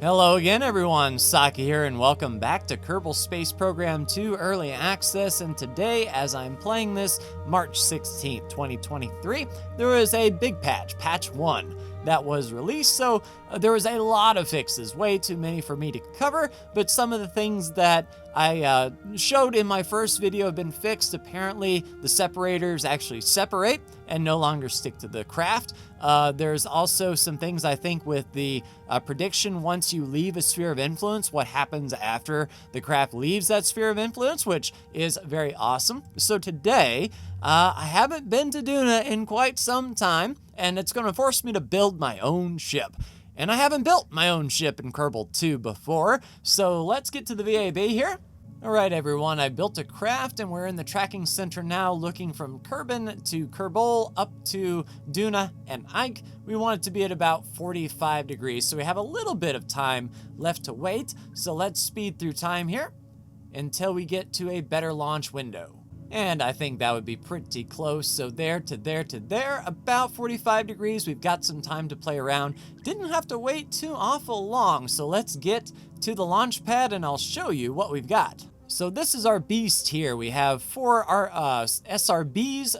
Hello again everyone, Saki here and welcome back to Kerbal Space Program 2 Early Access, and today as I'm playing this March 16th, 2023, there was a big patch, patch 1, that was released, so there was a lot of fixes, way too many for me to cover, but some of the things that I showed in my first video have been fixed. Apparently the separators actually separate and no longer stick to the craft. There's also some things I think with the prediction once you leave a sphere of influence, what happens after the craft leaves that sphere of influence, which is very awesome. So today, I haven't been to Duna in quite some time, and it's going to force me to build my own ship. And I haven't built my own ship in Kerbal 2 before, so let's get to the VAB here. Alright everyone, I built a craft and we're in the tracking center now looking from Kerbin to Kerbal up to Duna and Ike. We want it to be at about 45 degrees, so we have a little bit of time left to wait. So let's speed through time here until we get to a better launch window. And I think that would be pretty close, so there to there to there, about 45 degrees. We've got some time to play around. Didn't have to wait too awful long, so let's get to the launch pad and I'll show you what we've got. So this is our beast here. We have 4 SRBs,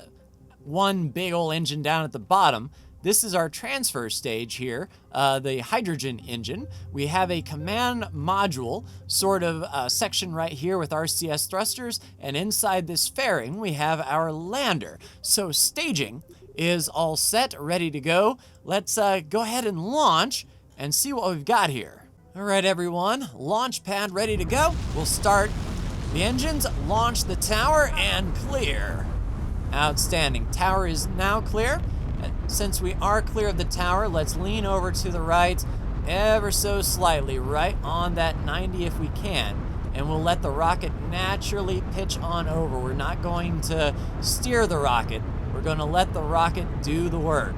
one big old engine down at the bottom. This is our transfer stage here, the hydrogen engine. We have a command module sort of section right here with RCS thrusters, and inside this fairing we have our lander. So staging is all set, ready to go. Let's go ahead and launch and see what we've got here. All right everyone, launch pad ready to go. We'll start the engines, launch the tower, and clear. Outstanding, tower is now clear. Since we are clear of the tower, let's lean over to the right ever so slightly, right on that 90 if we can, and we'll let the rocket naturally pitch on over. We're not going to steer the rocket. We're going to let the rocket do the work.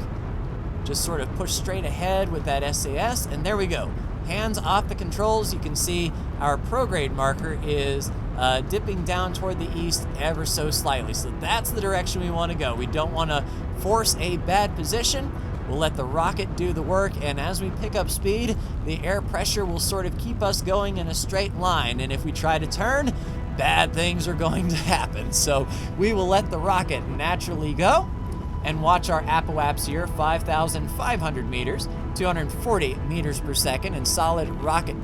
Just sort of push straight ahead with that SAS, and there we go. Hands off the controls. You can see our prograde marker is dipping down toward the east ever so slightly. So that's the direction we want to go. We don't want to force a bad position. We'll let the rocket do the work, and as we pick up speed, the air pressure will sort of keep us going in a straight line, and if we try to turn, bad things are going to happen. So we will let the rocket naturally go and watch our apoaps here, 5,500 meters, 240 meters per second, and solid rocket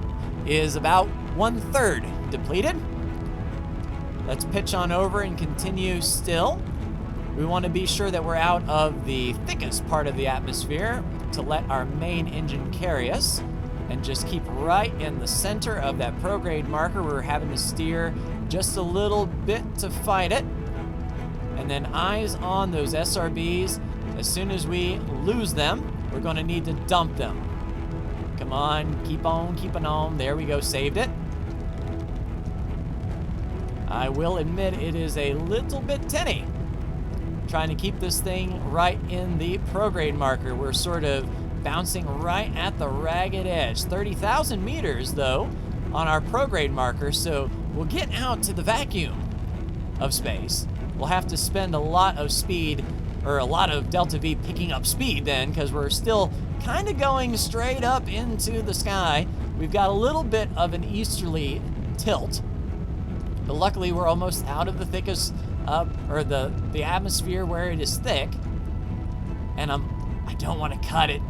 is about 1/3 depleted. Let's pitch on over and continue still. We want to be sure that we're out of the thickest part of the atmosphere to let our main engine carry us, and just keep right in the center of that prograde marker. We're having to steer just a little bit to fight it. And then eyes on those SRBs. As soon as we lose them, we're going to need to dump them. Come on, keep on keeping on. There we go, saved it. I will admit it is a little bit tinny, trying to keep this thing right in the prograde marker. We're sort of bouncing right at the ragged edge. 30,000 meters, though, on our prograde marker, so we'll get out to the vacuum of space. We'll have to spend a lot of speed, or a lot of delta V picking up speed then, because we're still kind of going straight up into the sky. We've got a little bit of an easterly tilt, but luckily we're almost out of the thickest, or the atmosphere where it is thick, and I don't want to cut it.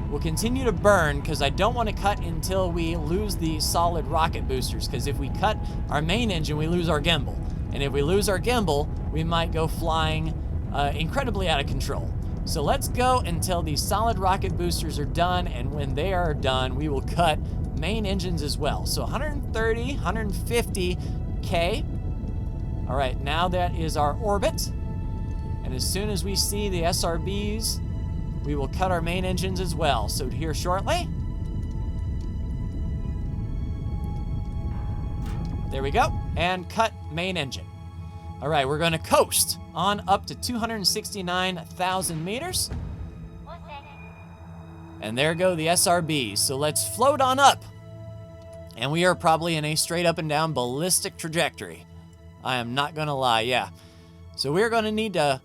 We'll continue to burn because I don't want to cut until we lose the solid rocket boosters, because if we cut our main engine, we lose our gimbal. And if we lose our gimbal, we might go flying incredibly out of control. So let's go until these solid rocket boosters are done, and when they are done, we will cut main engines as well. So 130, 150K. All right, now that is our orbit. And as soon as we see the SRBs, we will cut our main engines as well. So here shortly. There we go, and cut main engine. All right, we're gonna coast on up to 269,000 meters. And there go the SRBs. So let's float on up. And we are probably in a straight up and down ballistic trajectory. I am not gonna lie, yeah. So we're gonna need to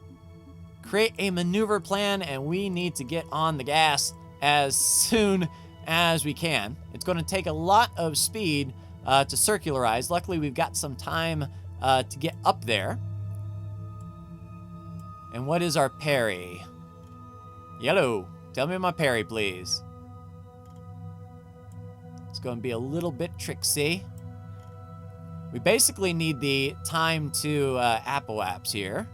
create a maneuver plan, and we need to get on the gas as soon as we can. It's going to take a lot of speed to circularize. Luckily, we've got some time to get up there. And what is our parry? Yellow. Tell me my parry, please. It's going to be a little bit tricksy. We basically need the time to apoapse here.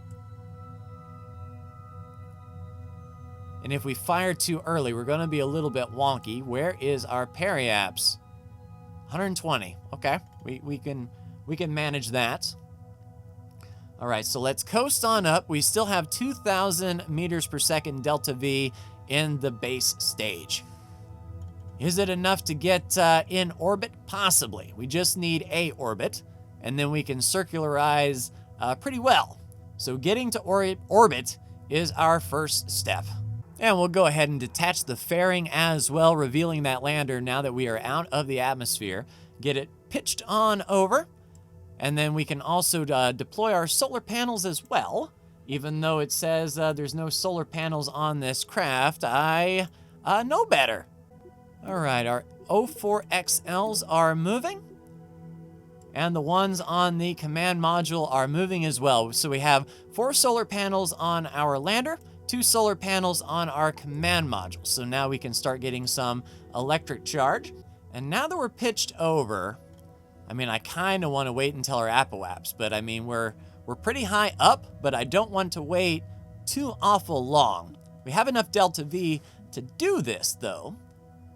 And if we fire too early, we're going to be a little bit wonky. Where is our periapse? 120. Okay, we can manage that. All right, so let's coast on up. We still have 2,000 meters per second delta V in the base stage. Is it enough to get in orbit? Possibly. We just need a orbit, and then we can circularize pretty well. So getting to orbit is our first step. And we'll go ahead and detach the fairing as well, revealing that lander now that we are out of the atmosphere. Get it pitched on over. And then we can also deploy our solar panels as well. Even though it says there's no solar panels on this craft, I know better. All right, our O4XLs are moving. And the ones on the command module are moving as well. So we have 4 solar panels on our lander, 2 solar panels on our command module. So now we can start getting some electric charge. And now that we're pitched over, I mean, I kind of want to wait until our apoapse, but I mean, we're pretty high up, but I don't want to wait too awful long. We have enough delta V to do this, though.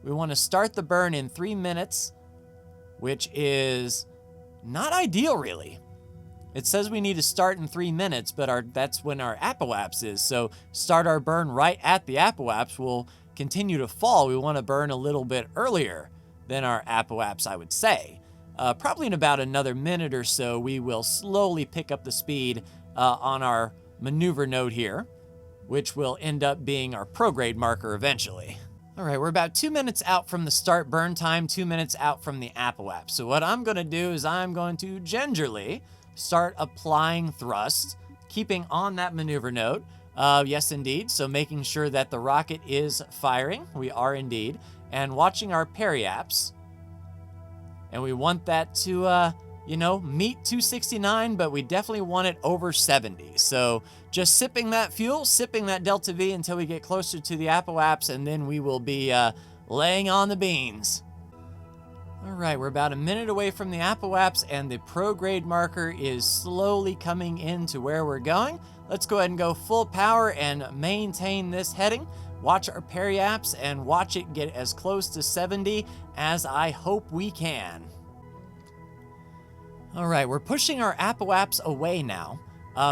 We want to start the burn in 3 minutes, which is not ideal, really. It says we need to start in 3 minutes, but that's when our apoapse is. So start our burn right at the apoapse. We'll continue to fall. We want to burn a little bit earlier than our apoapse, I would say. Probably in about another minute or so, we will slowly pick up the speed on our maneuver node here, which will end up being our prograde marker eventually. All right, we're about 2 minutes out from the start burn time, 2 minutes out from the apoapse. So what I'm going to do is I'm going to gingerly start applying thrust, keeping on that maneuver node. Yes, indeed. So making sure that the rocket is firing. We are indeed. And watching our periapse. And we want that to, meet 269, but we definitely want it over 70. So just sipping that fuel, sipping that delta V until we get closer to the apoapse, and then we will be laying on the beans. All right, we're about a minute away from the apoapse, and the prograde marker is slowly coming into where we're going. Let's go ahead and go full power and maintain this heading. Watch our periapse and watch it get as close to 70 as I hope we can. All right, we're pushing our apoapse away now.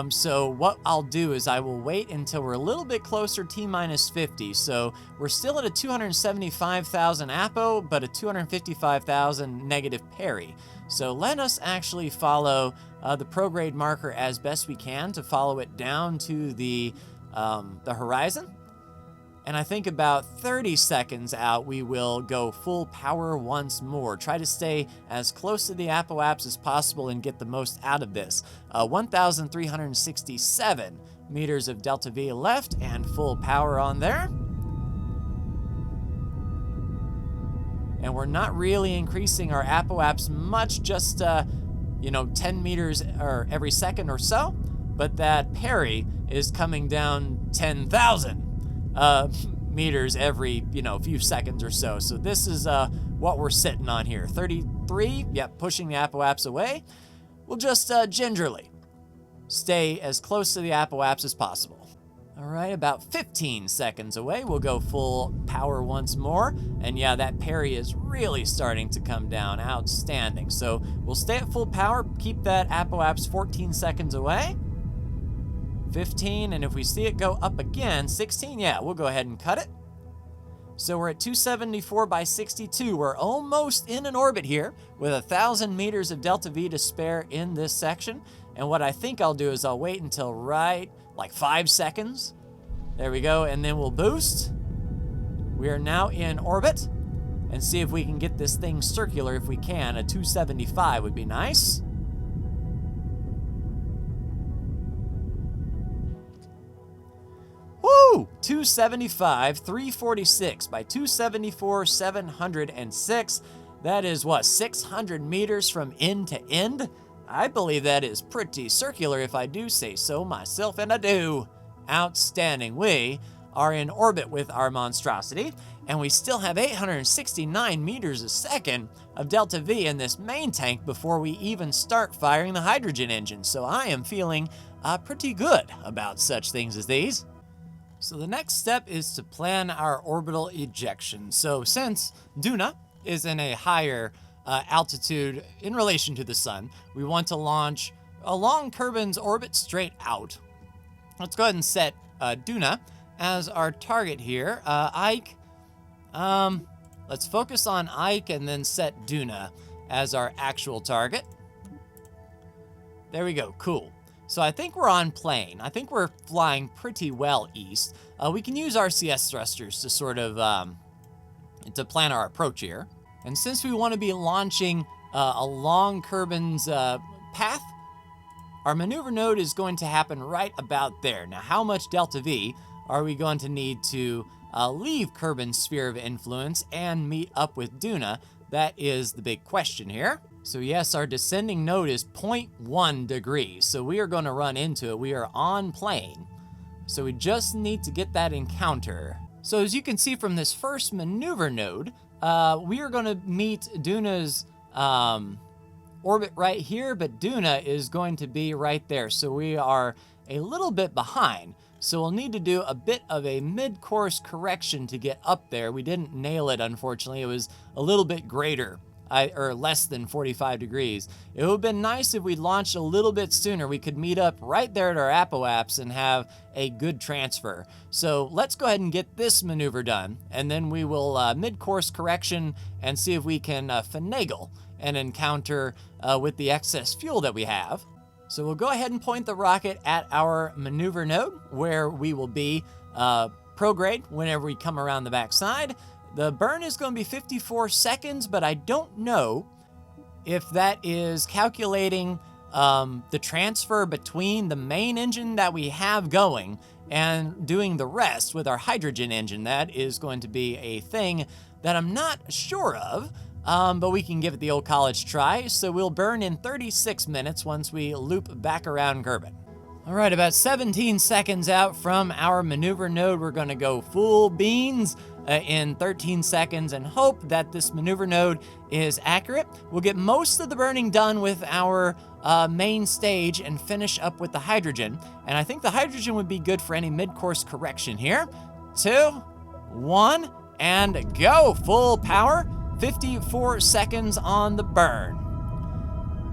So what I'll do is I will wait until we're a little bit closer T-minus 50. So we're still at a 275,000 apo, but a 255,000 negative parry. So let us actually follow the prograde marker as best we can to follow it down to the horizon. And I think about 30 seconds out, we will go full power once more. Try to stay as close to the apoapse as possible and get the most out of this. 1,367 meters of delta V left and full power on there. And we're not really increasing our apoapse much, just 10 meters or every second or so. But that parry is coming down 10,000. Meters every, few seconds or so. So this is what we're sitting on here. 33, yep, pushing the apoapse away. We'll just gingerly stay as close to the apoapse as possible. All right, about 15 seconds away. We'll go full power once more. And yeah, that parry is really starting to come down. Outstanding. So we'll stay at full power, keep that apoapse 14 seconds away. 15, and if we see it go up again, 16, yeah, we'll go ahead and cut it. So we're at 274 by 62. We're almost in an orbit here with 1,000 meters of delta V to spare in this section. And what I think I'll do is I'll wait until like 5 seconds. There we go, and then we'll boost. We are now in orbit, and see if we can get this thing circular if we can. A 275 would be nice. Woo! 275, 346 by 274, 706. That is what, 600 meters from end to end? I believe that is pretty circular if I do say so myself, and I do. Outstanding. We are in orbit with our monstrosity, and we still have 869 meters a second of delta V in this main tank before we even start firing the hydrogen engine. So I am feeling pretty good about such things as these. So the next step is to plan our orbital ejection. So since Duna is in a higher altitude in relation to the sun, we want to launch along Kerbin's orbit straight out. Let's go ahead and set Duna as our target here. Ike, let's focus on Ike and then set Duna as our actual target. There we go, cool. So I think we're on plane. I think we're flying pretty well east. We can use RCS thrusters to sort of, to plan our approach here. And since we want to be launching along Kerbin's path, our maneuver node is going to happen right about there. Now, how much delta V are we going to need to leave Kerbin's sphere of influence and meet up with Duna? That is the big question here. So yes, our descending node is 0.1 degrees, so we are going to run into it. We are on plane, so we just need to get that encounter. So as you can see from this first maneuver node, we are going to meet Duna's orbit right here, but Duna is going to be right there, so we are a little bit behind. So we'll need to do a bit of a mid-course correction to get up there. We didn't nail it, unfortunately. It was a little bit greater, or less than 45 degrees. It would have been nice if we'd launched a little bit sooner. We could meet up right there at our apoapse and have a good transfer. So let's go ahead and get this maneuver done, and then we will mid-course correction and see if we can finagle an encounter with the excess fuel that we have. So we'll go ahead and point the rocket at our maneuver node, where we will be prograde whenever we come around the backside. The burn is going to be 54 seconds, but I don't know if that is calculating the transfer between the main engine that we have going and doing the rest with our hydrogen engine. That is going to be a thing that I'm not sure of, but we can give it the old college try. So we'll burn in 36 minutes once we loop back around Kerbin. All right, about 17 seconds out from our maneuver node, we're going to go full beans in 13 seconds and hope that this maneuver node is accurate. We'll get most of the burning done with our main stage and finish up with the hydrogen. And I think the hydrogen would be good for any mid-course correction here. 2, 1, and go. Full power. 54 seconds on the burn.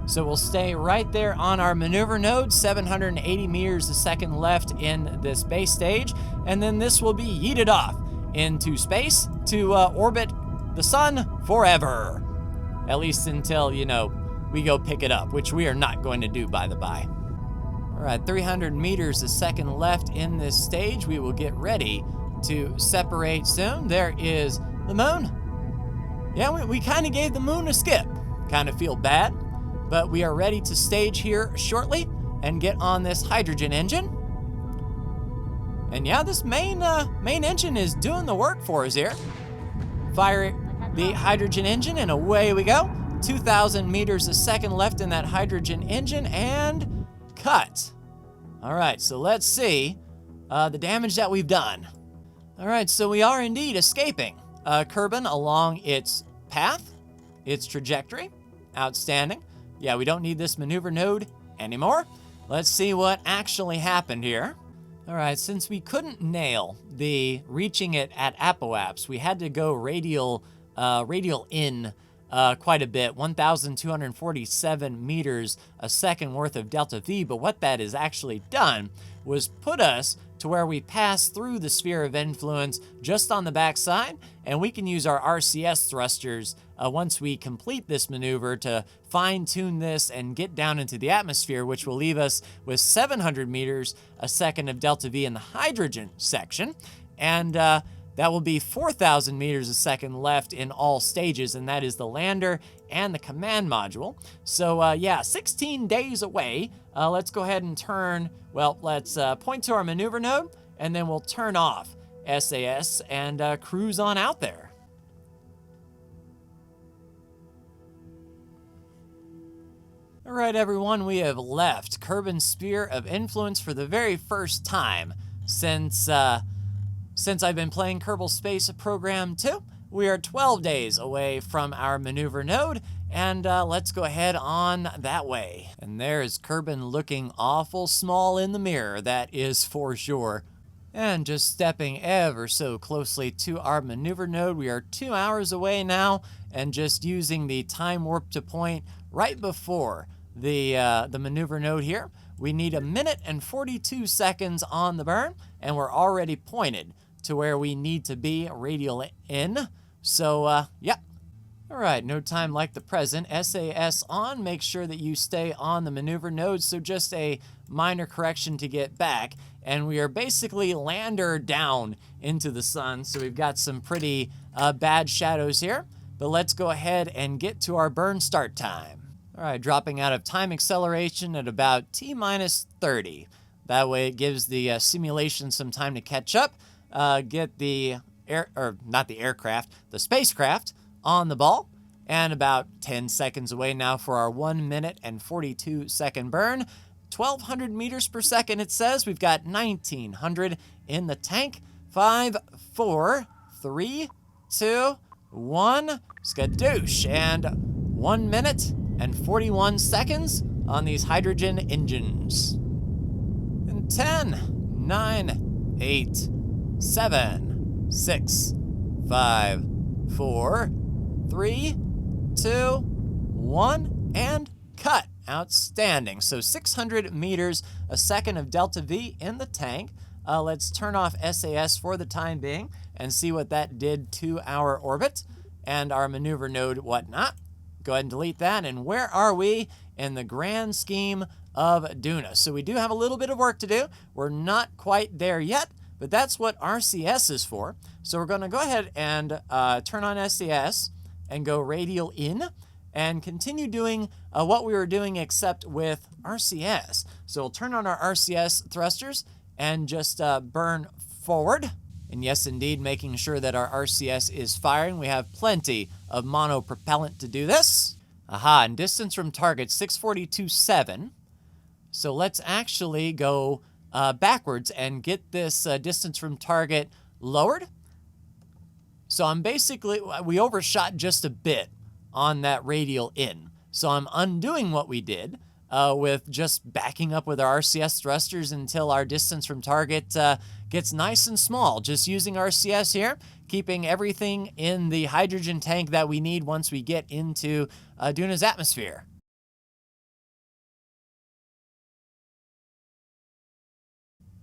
So we'll stay right there on our maneuver node, 780 meters a second left in this base stage, and then this will be yeeted off into space to orbit the sun forever. At least until, we go pick it up, which we are not going to do, by the by. All right, 300 meters a second left in this stage. We will get ready to separate soon. There is the moon. Yeah, we kind of gave the moon a skip. Kind of feel bad. But we are ready to stage here shortly and get on this hydrogen engine. And yeah, this main engine is doing the work for us here. Fire the hydrogen engine and away we go. 2,000 meters a second left in that hydrogen engine and cut. All right, so let's see the damage that we've done. All right, so we are indeed escaping Kerbin along its path, its trajectory. Outstanding. Yeah, we don't need this maneuver node anymore. Let's see what actually happened here. All right, since we couldn't nail the reaching it at apoapse, we had to go radial in quite a bit, 1,247 meters a second worth of delta V. But what that has actually done was put us to where we pass through the sphere of influence just on the backside, and we can use our RCS thrusters once we complete this maneuver to fine-tune this and get down into the atmosphere, which will leave us with 700 meters a second of delta V in the hydrogen section, and that will be 4,000 meters a second left in all stages, and that is the lander and the command module. So yeah, 16 days away. Let's go ahead and turn, well, let's point to our maneuver node and then we'll turn off SAS and cruise on out there. All right, everyone, we have left Kerbin's Sphere of Influence for the very first time since I've been playing Kerbal Space Program 2. We are 12 days away from our maneuver node, and let's go ahead on that way. And there's Kerbin looking awful small in the mirror, that is for sure. And just stepping ever so closely to our maneuver node. We are 2 hours away now, and just using the time warp to point right before the maneuver node here. We need 1 minute and 42 seconds on the burn, and we're already pointed to where we need to be radial in. So, yeah. All right, no time like the present. SAS on. Make sure that you stay on the maneuver node. So just a minor correction to get back. And we are basically lander down into the sun. So we've got some pretty bad shadows here. But let's go ahead and get to our burn start time. All right, dropping out of time acceleration at about T-minus 30. That way it gives the simulation some time to catch up, get the spacecraft on the ball, and about 10 seconds away now for our 1 minute and 42 second burn. 1,200 meters per second, it says. We've got 1,900 in the tank. 5, 4, 3, 2, 1, skadoosh, and 1 minute and 41 seconds on these hydrogen engines. And 10, 9, 8, 7, 6, 5, 4, 3, 2, 1, and cut. Outstanding. So 600 meters a second of delta V in the tank. Let's turn off SAS for the time being and see what that did to our orbit and our maneuver node whatnot. Go ahead and delete that. And where are we in the grand scheme of Duna? So we do have a little bit of work to do. We're not quite there yet, but that's what RCS is for. So we're going to go ahead and turn on SAS and go radial in and continue doing what we were doing except with RCS. So we'll turn on our RCS thrusters and just burn forward. And yes, indeed, making sure that our RCS is firing. We have plenty of monopropellant to do this. Aha, and distance from target 642.7. So let's actually go backwards and get this distance from target lowered. So we overshot just a bit on that radial in. So I'm undoing what we did with just backing up with our RCS thrusters until our distance from target gets nice and small. Just using RCS here, keeping everything in the hydrogen tank that we need once we get into Duna's atmosphere.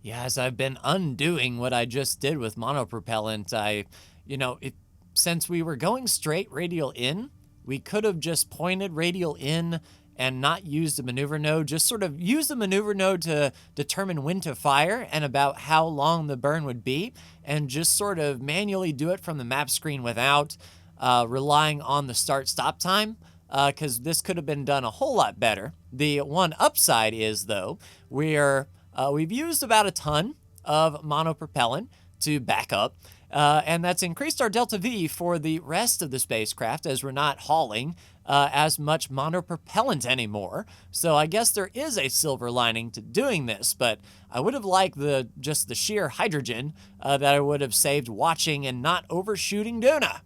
Yeah, as I've been undoing what I just did with monopropellant, since we were going straight radial in, we could have just pointed radial in and not used the maneuver node, just sort of use the maneuver node to determine when to fire and about how long the burn would be, and just sort of manually do it from the map screen without relying on the start-stop time, because this could have been done a whole lot better. The one upside is, though, we've used about a ton of monopropellant to back up, and that's increased our delta V for the rest of the spacecraft, as we're not hauling as much monopropellant anymore. So I guess there is a silver lining to doing this, but I would have liked just the sheer hydrogen that I would have saved watching and not overshooting Duna.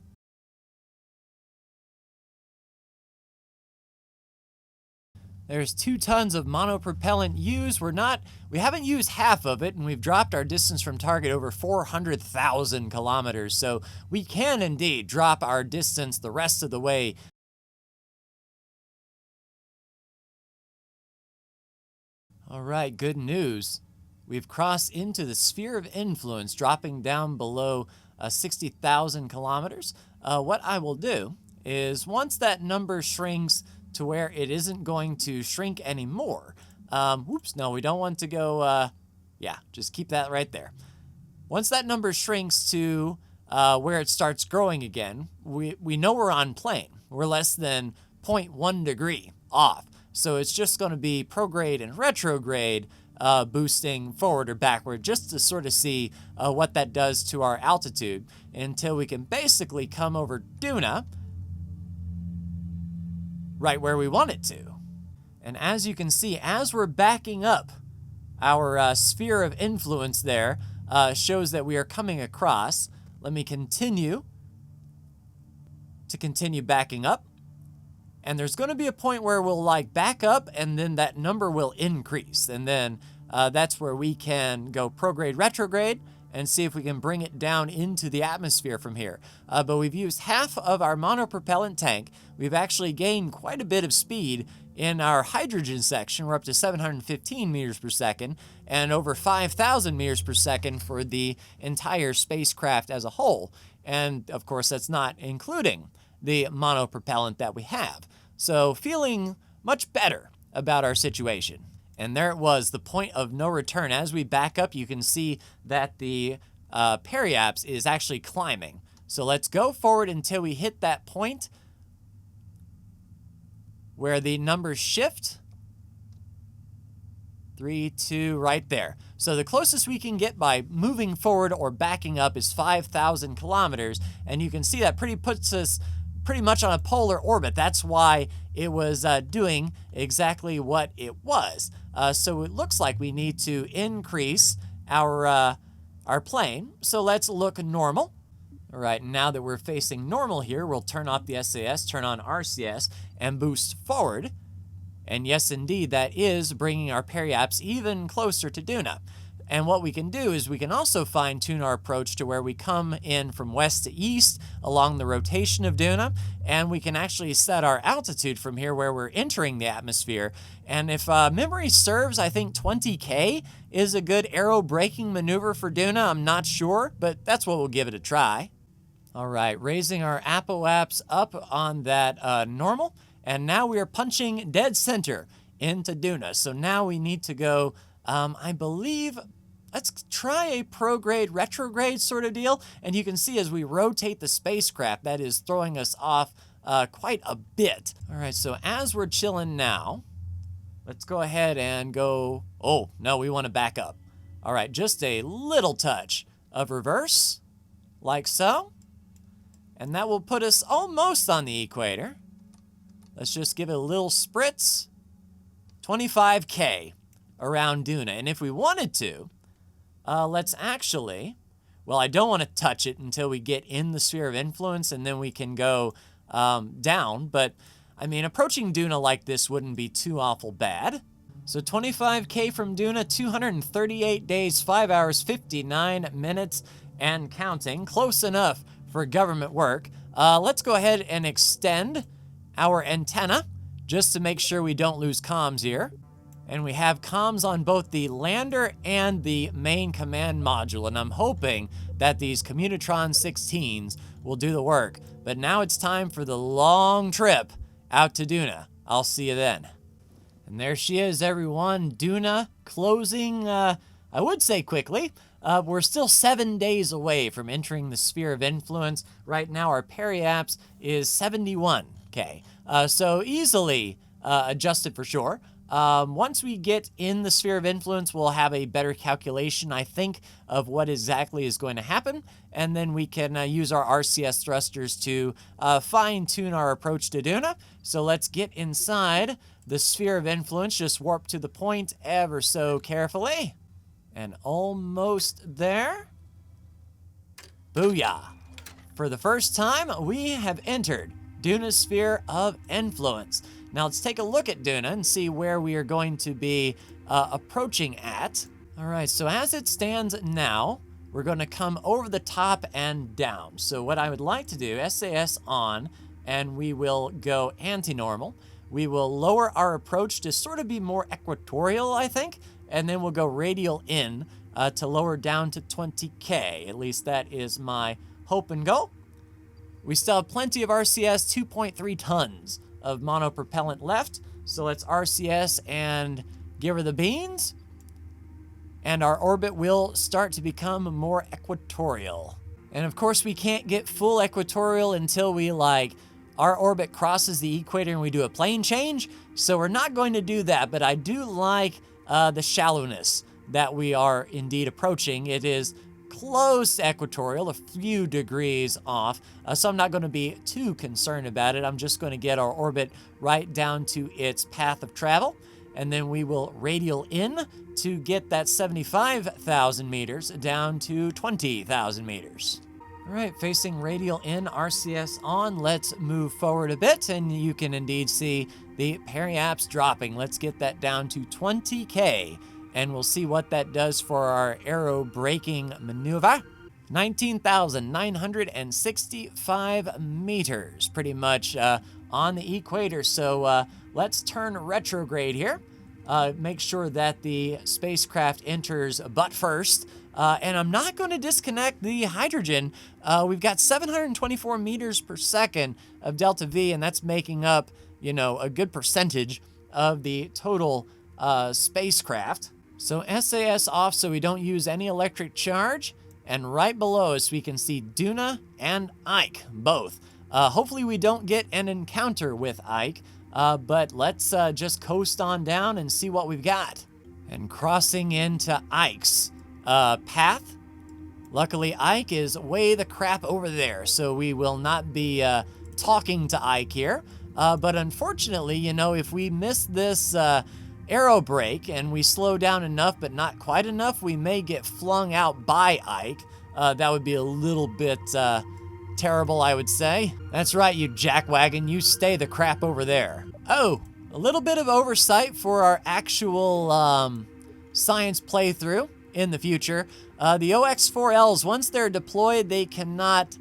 There's 2 tons of monopropellant used. We haven't used half of it, and we've dropped our distance from target over 400,000 kilometers. So we can indeed drop our distance the rest of the way. All right, good news. We've crossed into the sphere of influence, dropping down below 60,000 kilometers. What I will do is, once that number shrinks to where it isn't going to shrink anymore. No, we don't want to go, just keep that right there. Once that number shrinks to where it starts growing again, we know we're on plane. We're less than 0.1 degree off. So it's just going to be prograde and retrograde boosting forward or backward just to sort of see what that does to our altitude until we can basically come over Duna right where we want it to. And as you can see, as we're backing up, our sphere of influence there shows that we are coming across. Let me continue backing up. And there's going to be a point where we'll like back up and then that number will increase. And then that's where we can go prograde, retrograde, and see if we can bring it down into the atmosphere from here. But we've used half of our monopropellant tank. We've actually gained quite a bit of speed in our hydrogen section. We're up to 715 meters per second and over 5,000 meters per second for the entire spacecraft as a whole. And of course, that's not including the monopropellant that we have. So feeling much better about our situation. And there it was, the point of no return. As we back up, you can see that the periaps is actually climbing. So let's go forward until we hit that point where the numbers shift. 3, 2, right there. So the closest we can get by moving forward or backing up is 5,000 kilometers. And you can see that puts us pretty much on a polar orbit. That's why it was doing exactly what it was. So it looks like we need to increase our plane. So let's look normal. All right, now that we're facing normal here, we'll turn off the SAS, turn on RCS, and boost forward. And yes, indeed, that is bringing our periaps even closer to Duna. And what we can do is we can also fine-tune our approach to where we come in from west to east along the rotation of Duna, and we can actually set our altitude from here where we're entering the atmosphere. And if memory serves, I think 20K is a good aero braking maneuver for Duna. I'm not sure, but that's what we'll give it a try. All right, raising our apoaps up on that normal, and now we are punching dead center into Duna. So now we need to go, I believe, let's try a prograde, retrograde sort of deal. And you can see as we rotate the spacecraft, that is throwing us off quite a bit. All right, so as we're chilling now, let's go ahead and go, oh, no, we want to back up. All right, just a little touch of reverse, like so. And that will put us almost on the equator. Let's just give it a little spritz. 25K around Duna. And if we wanted to, let's actually, well, I don't want to touch it until we get in the sphere of influence, and then we can go down. But, I mean, approaching Duna like this wouldn't be too awful bad. So 25K from Duna, 238 days, 5 hours, 59 minutes, and counting. Close enough for government work. Let's go ahead and extend our antenna just to make sure we don't lose comms here. And we have comms on both the lander and the main command module, and I'm hoping that these Communitron 16s will do the work. But now it's time for the long trip out to Duna. I'll see you then. And there she is, everyone. Duna closing, I would say quickly. We're still 7 days away from entering the sphere of influence. Right now, our periaps is 71K. So easily adjusted for sure. Once we get in the sphere of influence, we'll have a better calculation, I think, of what exactly is going to happen. And then we can use our RCS thrusters to fine-tune our approach to Duna. So let's get inside the sphere of influence, just warp to the point ever so carefully. And almost there. Booyah. For the first time, we have entered Duna's sphere of influence. Now let's take a look at Duna and see where we are going to be approaching at. All right, so as it stands now, we're going to come over the top and down. So what I would like to do, SAS on, and we will go anti-normal. We will lower our approach to sort of be more equatorial, I think, and then we'll go radial in to lower down to 20K. At least that is my hope and goal. We still have plenty of RCS, 2.3 tons of monopropellant left. So let's RCS and give her the beans. And our orbit will start to become more equatorial. And of course, we can't get full equatorial until we our orbit crosses the equator and we do a plane change. So we're not going to do that, but I do like the shallowness that we are indeed approaching. It is close to equatorial, a few degrees off, so I'm not going to be too concerned about it. I'm just going to get our orbit right down to its path of travel, and then we will radial in to get that 75,000 meters down to 20,000 meters. All right, facing radial in, RCS on. Let's move forward a bit, and you can indeed see the periaps dropping. Let's get that down to 20K, and we'll see what that does for our aero braking maneuver. 19,965 meters, pretty much on the equator. So let's turn retrograde here. Make sure that the spacecraft enters butt first. And I'm not going to disconnect the hydrogen. We've got 724 meters per second of delta V, and that's making up, you know, a good percentage of the total spacecraft. So SAS off so we don't use any electric charge. And right below us, we can see Duna and Ike, both. Hopefully we don't get an encounter with Ike, but let's just coast on down and see what we've got. And crossing into Ike's path. Luckily, Ike is way the crap over there, so we will not be talking to Ike here. But unfortunately, you know, if we miss this aero brake and we slow down enough but not quite enough, we may get flung out by Ike. That would be a little bit terrible, I would say. That's right, you jackwagon, you stay the crap over there. Oh, a little bit of oversight for our actual science playthrough in the future. The OX4Ls, once they're deployed, they cannot,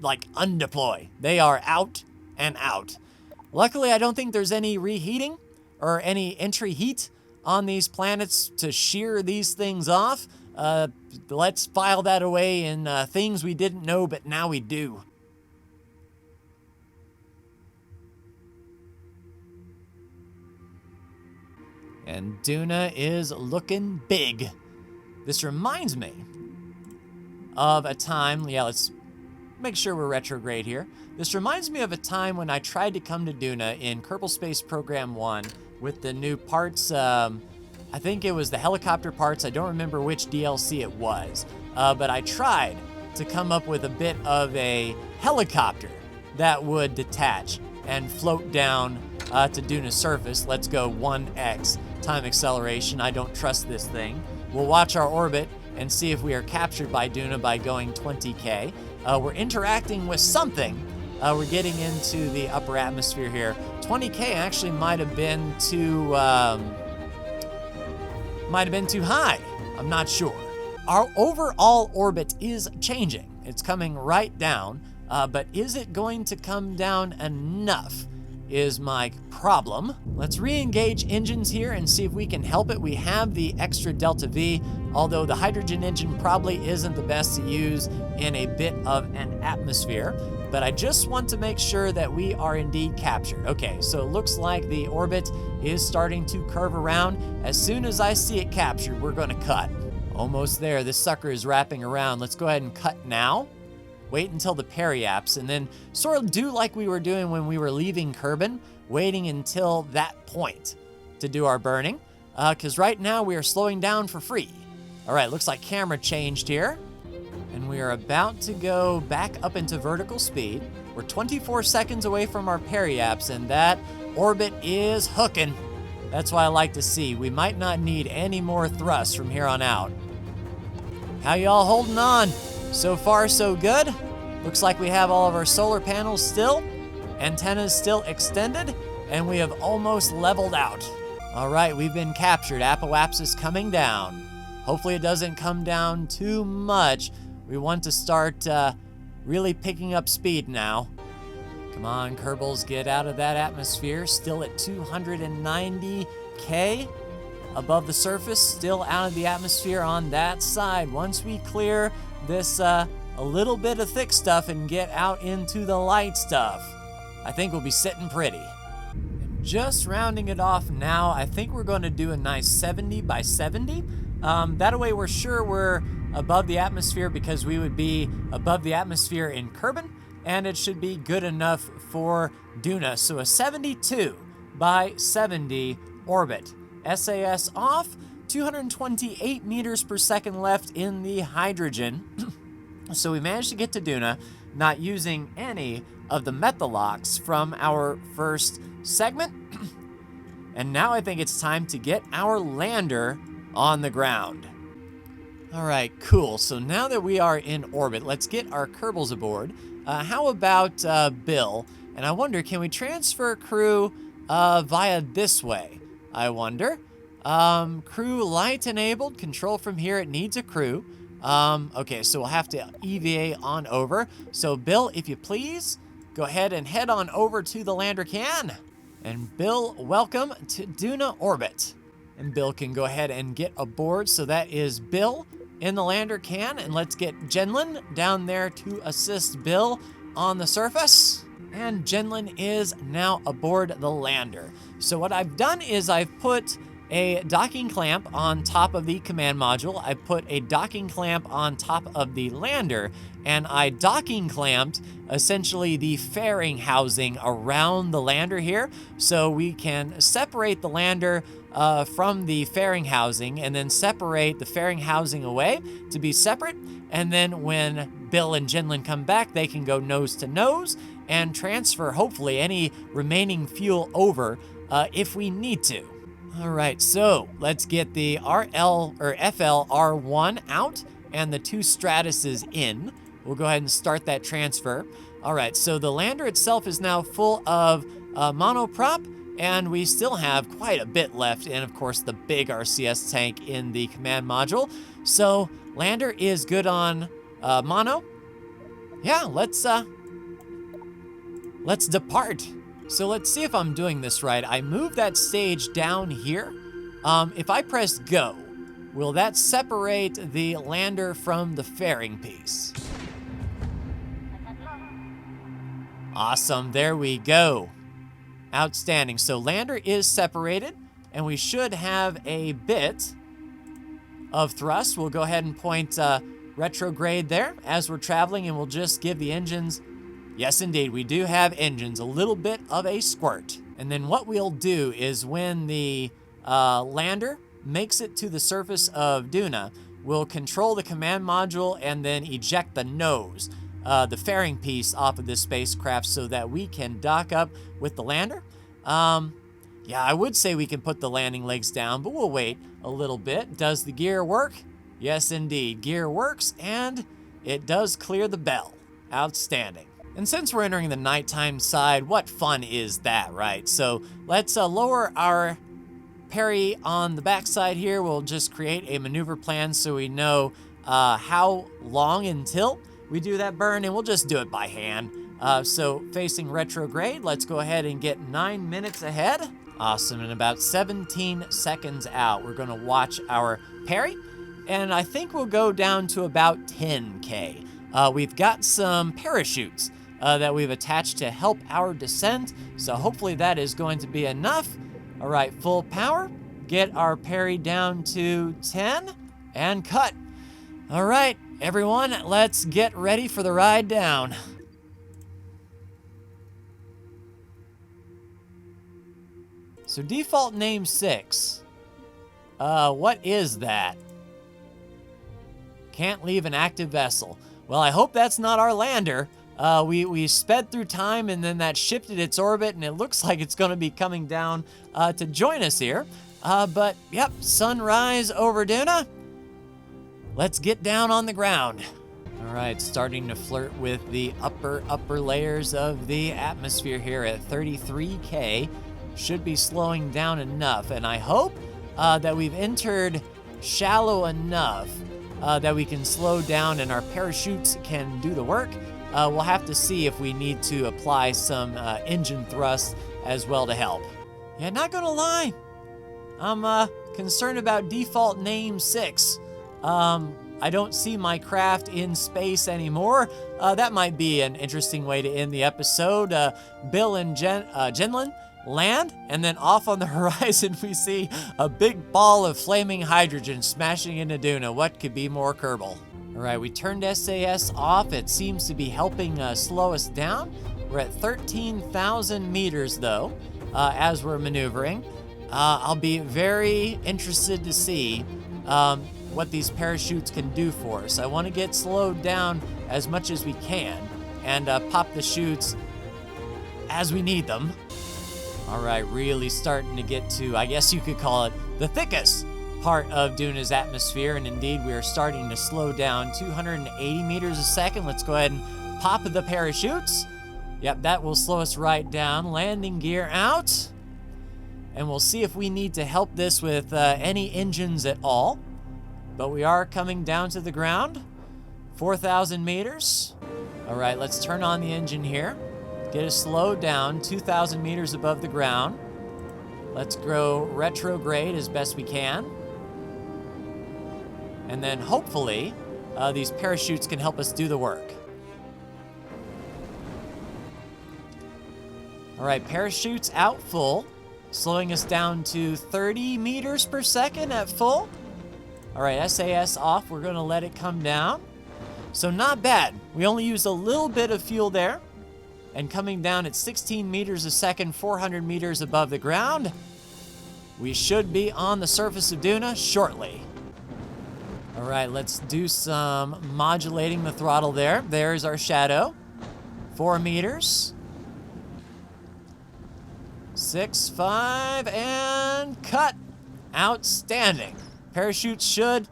like, undeploy. They are out and out. Luckily, I don't think there's any reheating or any entry heat on these planets to shear these things off. Let's file that away in things we didn't know, but now we do. And Duna is looking big. This reminds me of a time, let's make sure we're retrograde here. This reminds me of a time when I tried to come to Duna in Kerbal Space Program 1 with the new parts. I think it was the helicopter parts. I don't remember which DLC it was, but I tried to come up with a bit of a helicopter that would detach and float down to Duna's surface. Let's go 1x time acceleration. I don't trust this thing. We'll watch our orbit and see if we are captured by Duna by going 20K. We're interacting with something. We're getting into the upper atmosphere here. 20K actually might have been too high. I'm not sure. Our overall orbit is changing. It's coming right down, but is it going to come down enough is my problem. Let's re-engage engines here and see if we can help it. We have the extra delta V, although the hydrogen engine probably isn't the best to use in a bit of an atmosphere. But I just want to make sure that we are indeed captured. Okay, so it looks like the orbit is starting to curve around. As soon as I see it captured, we're gonna cut. Almost there, this sucker is wrapping around. Let's go ahead and cut now. Wait until the periaps, and then sort of do like we were doing when we were leaving Kerbin, waiting until that point to do our burning, because right now we are slowing down for free. All right, looks like camera changed here. And we are about to go back up into vertical speed. We're 24 seconds away from our periaps, and that orbit is hooking. That's what I like to see. We might not need any more thrust from here on out. How y'all holding on? So far, so good. Looks like we have all of our solar panels still, antennas still extended, and we have almost leveled out. All right, we've been captured. Apoapsis is coming down. Hopefully it doesn't come down too much. We want to start really picking up speed now. Come on, Kerbals, get out of that atmosphere. Still at 290K above the surface, still out of the atmosphere on that side. Once we clear this a little bit of thick stuff and get out into the light stuff, I think we'll be sitting pretty. And just rounding it off now, I think we're going to do a nice 70 by 70. That way we're sure we're above the atmosphere, because we would be above the atmosphere in Kerbin, and it should be good enough for Duna. So a 72 by 70 orbit. SAS off. 228 meters per second left in the hydrogen. So we managed to get to Duna, not using any of the Methalocks from our first segment. And now I think it's time to get our lander on the ground. All right, cool. So now that we are in orbit, let's get our Kerbals aboard. How about Bill? And I wonder, can we transfer crew via this way? I wonder. Crew light enabled, control from here, it needs a crew. Okay, so we'll have to EVA on over. So Bill, if you please, go ahead and head on over to the lander can. And Bill, welcome to Duna orbit. And Bill can go ahead and get aboard. So that is Bill in the lander can. And let's get Jenlin down there to assist Bill on the surface. And Jenlin is now aboard the lander. So what I've done is I've put a docking clamp on top of the command module. I put a docking clamp on top of the lander, and I docking clamped essentially the fairing housing around the lander here, so we can separate the lander from the fairing housing and then separate the fairing housing away to be separate. And then when Bill and Jenlin come back, they can go nose to nose and transfer hopefully any remaining fuel over if we need to. All right, so let's get the RL or FLR1 out and the two Stratuses in. We'll go ahead and start that transfer. All right, so the lander itself is now full of monoprop, and we still have quite a bit left, and of course the big RCS tank in the command module. So lander is good on mono. Yeah, let's depart. So let's see if I'm doing this right. I moved that stage down here. If I press go, will that separate the lander from the fairing piece? Awesome, there we go. Outstanding, so lander is separated, and we should have a bit of thrust. We'll go ahead and point retrograde there as we're traveling, and we'll just give the engines. Yes, indeed, we do have engines, a little bit of a squirt. And then what we'll do is when the lander makes it to the surface of Duna, we'll control the command module and then eject the nose, the fairing piece off of this spacecraft so that we can dock up with the lander. Yeah, I would say we can put the landing legs down, but we'll wait a little bit. Does the gear work? Yes, indeed, gear works, and it does clear the bell. Outstanding. And since we're entering the nighttime side, what fun is that, right? So let's lower our parry on the backside here. We'll just create a maneuver plan so we know how long until we do that burn, and we'll just do it by hand. So facing retrograde, let's go ahead and get 9 minutes ahead. Awesome, and about 17 seconds out, we're gonna watch our parry, and I think we'll go down to about 10K. We've got some parachutes that we've attached to help our descent, so hopefully that is going to be enough. All right, full power, get our parry down to 10, and cut. All right, everyone, let's get ready for the ride down. So default name 6, what is that? Can't leave an active vessel. Well, I hope that's not our lander. We sped through time, and then that shifted its orbit, and it looks like it's going to be coming down to join us here. But, yep, sunrise over Duna. Let's get down on the ground. All right, starting to flirt with the upper layers of the atmosphere here at 33K. Should be slowing down enough, and I hope that we've entered shallow enough that we can slow down and our parachutes can do the work. We'll have to see if we need to apply some engine thrust as well to help. Yeah, not gonna lie, I'm concerned about default name 6. I don't see my craft in space anymore. That might be an interesting way to end the episode. Bill and Jenlin land, and then off on the horizon we see a big ball of flaming hydrogen smashing into Duna. What could be more Kerbal? All right, we turned SAS off. It seems to be helping slow us down. We're at 13,000 meters though, as we're maneuvering. I'll be very interested to see what these parachutes can do for us. I want to get slowed down as much as we can and pop the chutes as we need them. All right, really starting to get to, I guess you could call it, the thickest part of Duna's atmosphere, and indeed we are starting to slow down. 280 meters a second. Let's go ahead and pop the parachutes. Yep, that will slow us right down. Landing gear out. And we'll see if we need to help this with any engines at all. But we are coming down to the ground. 4,000 meters. All right, let's turn on the engine here. Get us slowed down, 2,000 meters above the ground. Let's go retrograde as best we can. And then hopefully these parachutes can help us do the work. All right, parachutes out full, slowing us down to 30 meters per second at full. All right, SAS off. We're going to let it come down. So not bad. We only used a little bit of fuel there. And coming down at 16 meters a second, 400 meters above the ground. We should be on the surface of Duna shortly. All right, let's do some modulating the throttle there. There's our shadow. 4 meters. 6, 5, and cut. Outstanding. Parachutes should...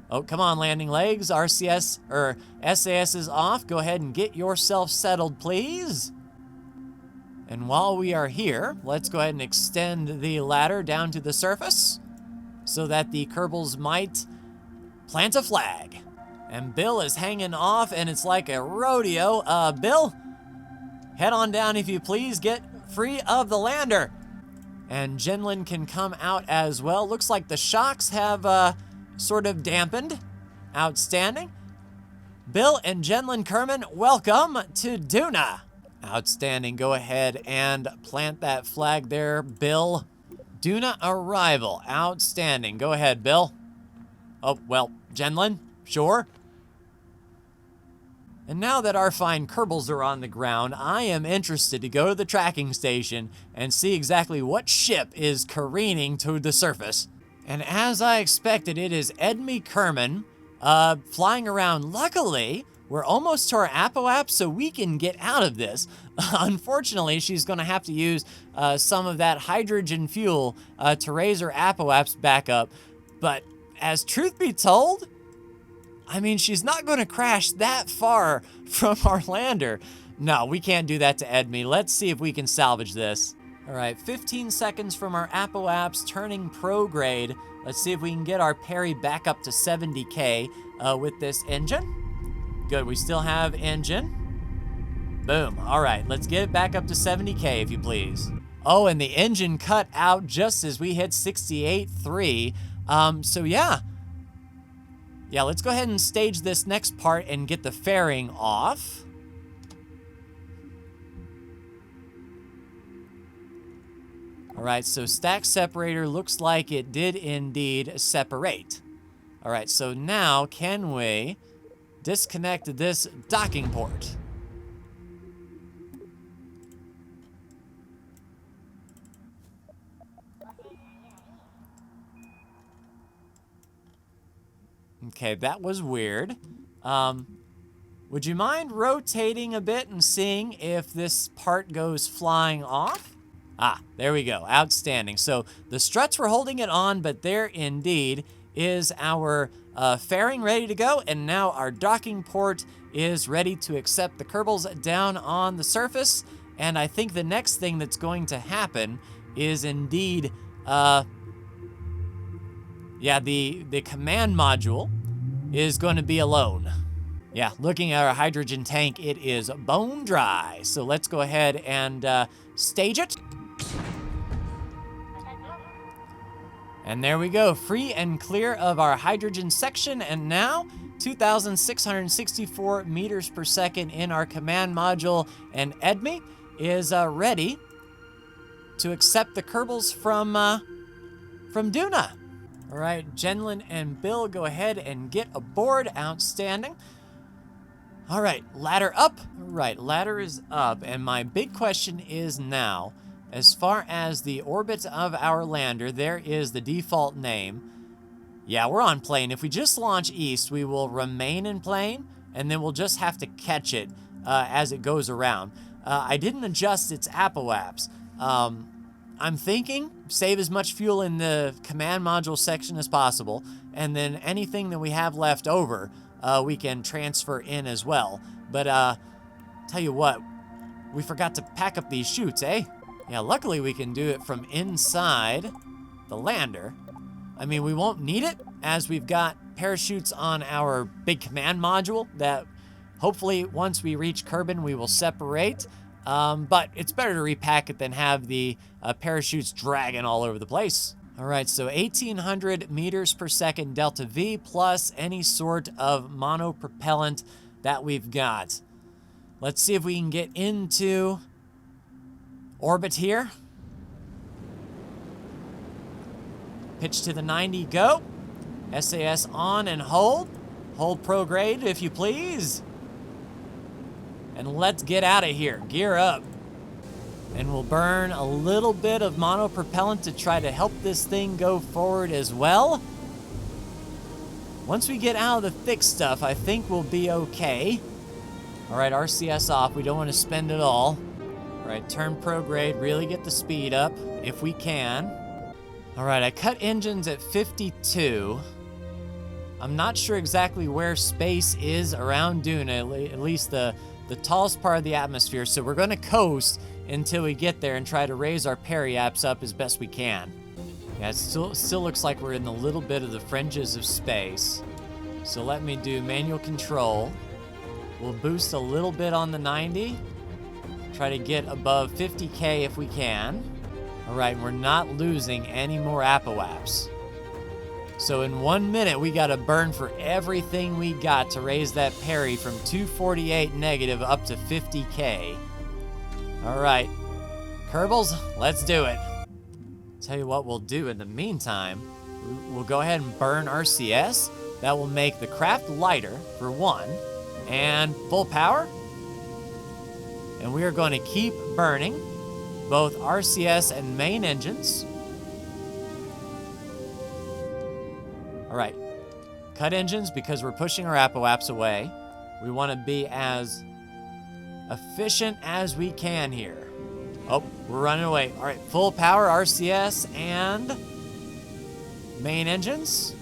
Oh, come on, landing legs. RCS, or SAS is off. Go ahead and get yourself settled, please. And while we are here, let's go ahead and extend the ladder down to the surface so that the Kerbals might plant a flag. And Bill is hanging off, and it's like a rodeo. Bill, head on down if you please. Get free of the lander. And Jenlin can come out as well. Looks like the shocks have sort of dampened. Outstanding. Bill and Jenlin Kerman, welcome to Duna. Outstanding. Go ahead and plant that flag there, Bill. Duna arrival. Outstanding. Go ahead, Bill. Oh, well, Jenlin, sure. And now that our fine Kerbals are on the ground, I am interested to go to the tracking station and see exactly what ship is careening to the surface. And as I expected, it is Edme Kerman flying around. Luckily, we're almost to our apoapse, so we can get out of this. Unfortunately, she's going to have to use some of that hydrogen fuel to raise her apoapse back up. But as truth be told, I mean, she's not going to crash that far from our lander. No, we can't do that to Edme. Let's see if we can salvage this. All right, 15 seconds from our apoapse, turning prograde. Let's see if we can get our Perry back up to 70K with this engine. Good, we still have engine. Boom. All right, let's get it back up to 70K if you please. Oh, and the engine cut out just as we hit 68.3. So yeah. Yeah, let's go ahead and stage this next part and get the fairing off. All right, so stack separator looks like it did indeed separate. All right, so now can we disconnect this docking port? Okay, that was weird. Would you mind rotating a bit and seeing if this part goes flying off? Ah, there we go. Outstanding. So the struts were holding it on, but there indeed is our fairing ready to go. And now our docking port is ready to accept the Kerbals down on the surface. And I think the next thing that's going to happen is indeed, the command module is going to be alone. Yeah, looking at our hydrogen tank, it is bone dry. So let's go ahead and stage it. And there we go, free and clear of our hydrogen section, and now 2,664 meters per second in our command module, and Edme is ready to accept the Kerbals from Duna. All right, Jenlin and Bill, go ahead and get aboard. Outstanding. All right, ladder up. All right, ladder is up, and my big question is now, as far as the orbit of our lander, there is the default name. Yeah, we're on plane. If we just launch east, we will remain in plane, and then we'll just have to catch it as it goes around. I didn't adjust its apoapse. I'm thinking save as much fuel in the command module section as possible, and then anything that we have left over, we can transfer in as well. But tell you what, we forgot to pack up these chutes, eh? Yeah, luckily we can do it from inside the lander. I mean, we won't need it as we've got parachutes on our big command module that hopefully once we reach Kerbal we will separate. But it's better to repack it than have the parachutes dragging all over the place. All right, so 1,800 meters per second delta V plus any sort of monopropellant that we've got. Let's see if we can get into orbit here. Pitch to the 90, go. SAS on and hold. Hold prograde if you please. And let's get out of here. Gear up. And we'll burn a little bit of monopropellant to try to help this thing go forward as well. Once we get out of the thick stuff, I think we'll be okay. All right, RCS off. We don't want to spend it all. All right, turn prograde. Really get the speed up if we can. All right, I cut engines at 52. I'm not sure exactly where space is around Duna, at least the tallest part of the atmosphere, so we're going to coast until we get there and try to raise our periaps up as best we can. Yeah, it still looks like we're in a little bit of the fringes of space. So let me do manual control. We'll boost a little bit on the 90. Try to get above 50K if we can. All right, we're not losing any more apoapse. So in 1 minute, we got to burn for everything we got to raise that peri from 248 negative up to 50K. All right, Kerbals, let's do it. Tell you what we'll do in the meantime. We'll go ahead and burn RCS. That will make the craft lighter, for one, and full power. And we are going to keep burning both RCS and main engines. All right, cut engines because we're pushing our apoapse away. We want to be as efficient as we can here. Oh, we're running away. All right, full power RCS and main engines.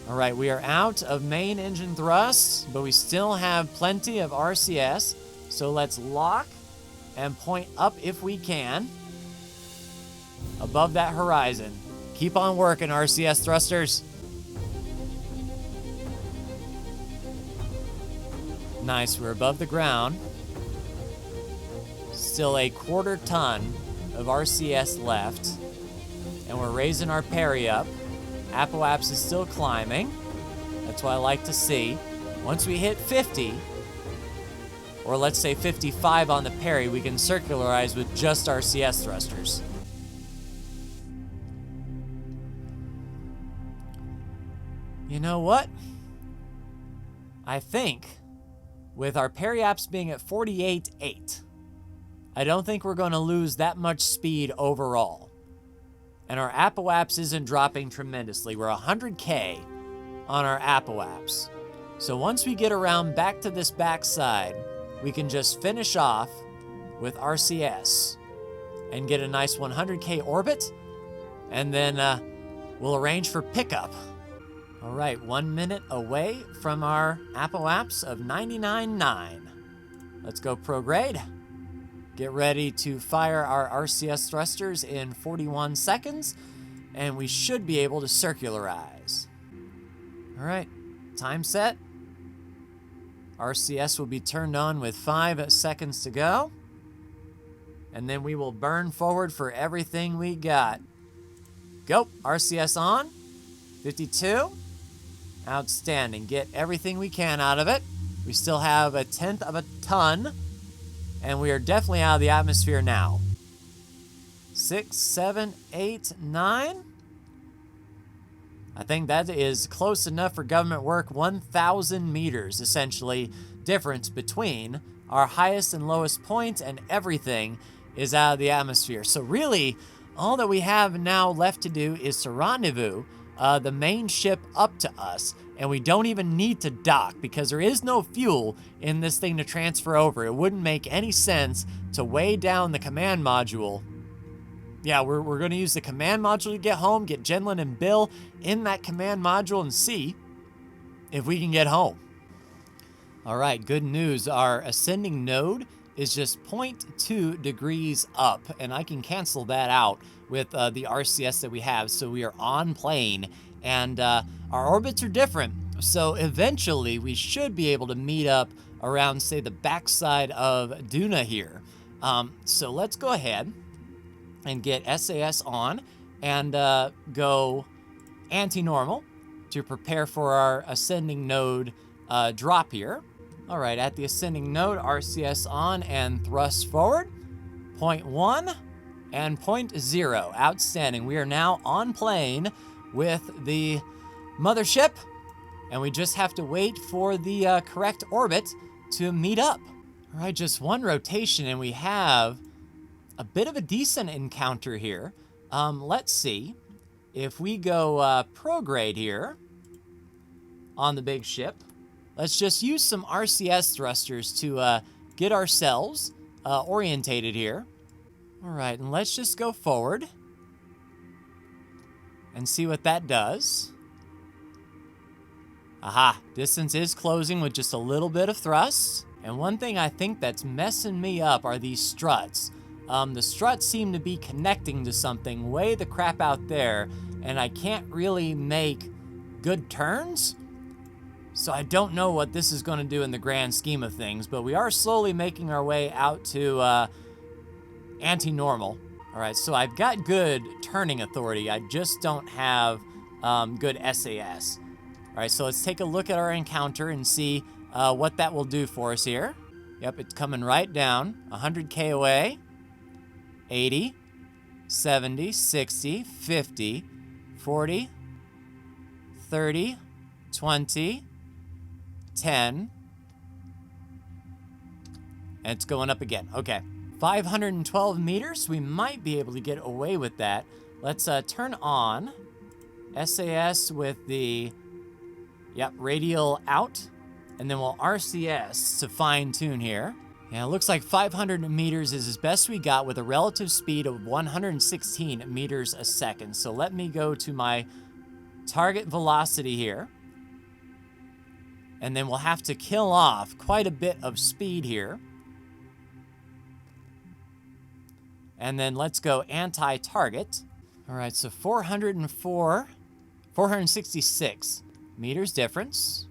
All right, we are out of main engine thrusts, but we still have plenty of RCS. So let's lock and point up if we can. Above that horizon. Keep on working, RCS thrusters. Nice, we're above the ground. Still a quarter ton of RCS left. And we're raising our peri up. Apoapse is still climbing. That's what I like to see. Once we hit 50, or let's say 55 on the peri, we can circularize with just RCS thrusters. You know what? I think with our periaps being at 48.8, I don't think we're going to lose that much speed overall. And our apoapse isn't dropping tremendously. We're 100K on our apoapse. So once we get around back to this backside, we can just finish off with RCS and get a nice 100K orbit, and then we'll arrange for pickup. All right, 1 minute away from our apoapse of 99.9. Let's go prograde. Get ready to fire our RCS thrusters in 41 seconds, and we should be able to circularize. All right, time set. RCS will be turned on with 5 seconds to go, and then we will burn forward for everything we got. Go, RCS on, 52. Outstanding, get everything we can out of it. We still have 1/10 of a ton, and we are definitely out of the atmosphere now. 6, 7, 8, 9. I think that is close enough for government work. 1,000 meters, essentially, difference between our highest and lowest point, and everything is out of the atmosphere. So really, all that we have now left to do is to rendezvous the main ship up to us, and we don't even need to dock because there is no fuel in this thing to transfer over. It wouldn't make any sense to weigh down the command module. Yeah, we're going to use the command module to get home, get Jenlin and Bill in that command module, and see if we can get home. All right, good news. Our ascending node is just 0.2 degrees up, and I can cancel that out with the RCS that we have. So we are on plane, and our orbits are different. So eventually we should be able to meet up around, say, the backside of Duna here. So let's go ahead and get SAS on and go anti-normal to prepare for our ascending node drop here. All right, at the ascending node, RCS on and thrust forward. 0.1 and 0.0. Outstanding. We are now on plane with the mothership, and we just have to wait for the correct orbit to meet up. All right, just one rotation, and we have a bit of a decent encounter here. Let's see. If we go prograde here on the big ship, let's just use some RCS thrusters to get ourselves orientated here. All right, and let's just go forward and see what that does. Aha, distance is closing with just a little bit of thrust. And one thing I think that's messing me up are these struts. The struts seem to be connecting to something way the crap out there, and I can't really make good turns. So I don't know what this is going to do in the grand scheme of things, but we are slowly making our way out to anti-normal. All right, so I've got good turning authority. I just don't have good SAS. All right, so let's take a look at our encounter and see what that will do for us here. Yep, it's coming right down. 100K away. 80, 70, 60, 50, 40, 30, 20, 10, and it's going up again. Okay, 512 meters. We might be able to get away with that. Let's turn on SAS with the, radial out, and then we'll RCS to fine tune here. Yeah, it looks like 500 meters is as best we got with a relative speed of 116 meters a second. So let me go to my target velocity here. And then we'll have to kill off quite a bit of speed here. And then let's go anti-target. All right, so 466 meters difference.